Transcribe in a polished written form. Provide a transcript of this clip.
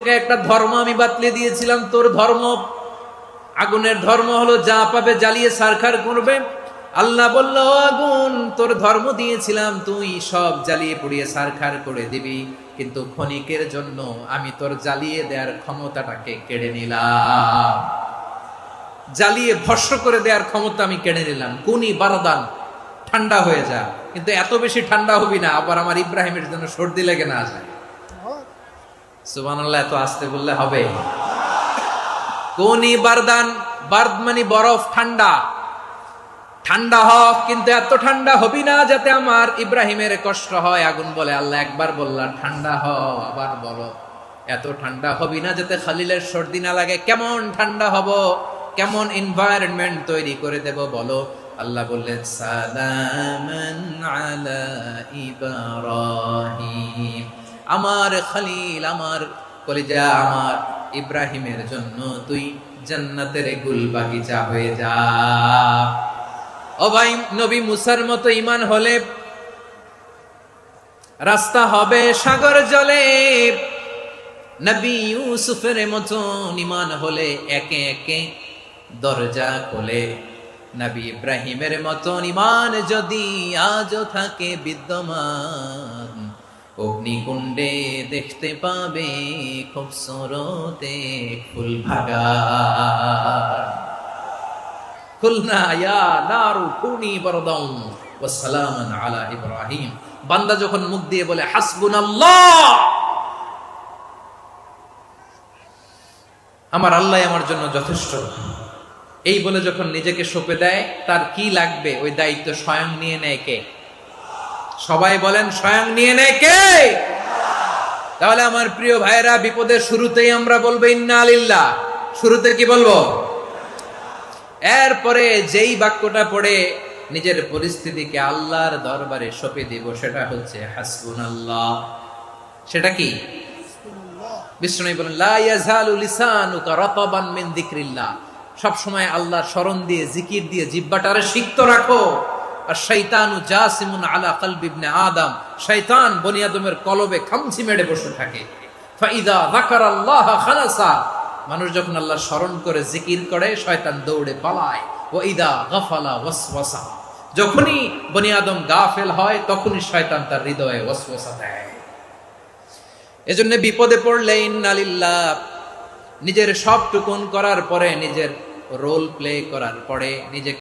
একটা ধর্ম আমি বাতলে দিয়েছিলাম, তোর ধর্ম আগুনের ধর্ম হলো যা পাবে জ্বালিয়ে ছারখার করবে। আল্লাহ বলল, আগুন তোর ধর্ম দিয়েছিলাম, তুই সব জ্বালিয়ে পুড়িয়ে ছারখার করে দিবি, কিন্তু ক্ষণিকের জন্য আমি তোর জ্বালিয়ে দেওয়ার ক্ষমতাটাকে কেড়ে নিলাম, জ্বালিয়ে ভস্ম করে দেওয়ার ক্ষমতা আমি কেড়ে নিলাম। কুনি বারদান, ঠান্ডা হয়ে যা। কিন্তু এত বেশি ঠান্ডা হবি না আবার আমার ইব্রাহিমের জন্য সর্দি লেগে না যায়। সুবহানাল্লাহ, এত আস্তে বললে হবে? কুনি বারদান, বারদ মানে বরফ, ঠান্ডা। ঠান্ডা হোক, কিন্তু এত ঠান্ডা হবি না যাতে আমার ইব্রাহিমের কষ্ট হয়। আগুন বলে, আল্লাহ একবার বললাম ঠান্ডা হ, আবার বলো এত ঠান্ডা হবি না যাতে খালিলের সর্দি না লাগে। কেমন ঠান্ডা হব, কেমন এনভায়রনমেন্ট তৈরি করে দেব বলো? আল্লাহ বললেন, সালামান আলা ইব্রাহিম, আমার খলিল, আমার কলিজা, আমার ইব্রাহিমের জন্য তুই জান্নাতের গুল বাগিচা হয়ে যা। ও ভাই, নবী মুসার মতো ঈমান হলে রাস্তা হবে সাগর জলে, নবী ইউসুফের মতো ঈমান হলে একে একে দরজা খোলে। নবী ইব্রাহিমের মতো ঈমান যদি আজও থাকে বিদ্যমান, অগ্নিকুণ্ডে দেখতে পাবে খুবসুরতে ফুল বাগান। কুলনা ইয়া নারু কুনি বারদান ওয়া সালামান আলা ইব্রাহিম। বান্দা যখন মুখ দিয়ে বলে হাসবুনাল্লাহ, আমার আল্লাহ আমার জন্য যথেষ্ট, এই বলে যখন নিজেকে সঁপে দেয়, তার কি লাগবে ওই দায়িত্ব স্বয়ং নিয়ে নেয় কে? সবাই বলেন, স্বয়ং নিয়ে নেয় কে? তাহলে আমার প্রিয় ভাইয়েরা, বিপদের শুরুতেই আমরা বলবো ইন্না লিল্লাহ। শুরুতে কি বলবো? এরপরে যেই বাক্যটা পড়ে নিজের পরিস্থিতিকে আল্লাহর দরবারে সঁপে দিব, সেটা হচ্ছে হাসবুনাল্লাহ। সেটা কি? বিষ্ণু বলেন, লা ইয়াজালু লিসানুকা রাতাবান মিন যিকরিল্লাহ। সব সময় আল্লাহর স্মরণ দিয়ে, জিকির দিয়ে জিহ্বাটারে সিক্ত রাখো। আর শয়তানু জাসিমুন আলা কলবি ইবনে আদম, শয়তান বনি আদমের কলবে খামচি মেরে বসে থাকে। ফাইদা যাকারাল্লাহ খালাসা, মানুষ যখন আল্লাহ স্মরণ করে জিকির করে, শয়তান দৌড়ে পালায়। ওয়াইদা গাফালা ওয়াসওয়াসা, যখনই বনি আদম গাফেল হয় তখনই শয়তান তার হৃদয়ে ওয়াসওয়াসা দেয়। এজন্য বিপদে পড়লে ইন্না লিল্লাহ, নিজের সব টুকুন করার পরে, নিজের রোল প্লে করার পরে, নিজে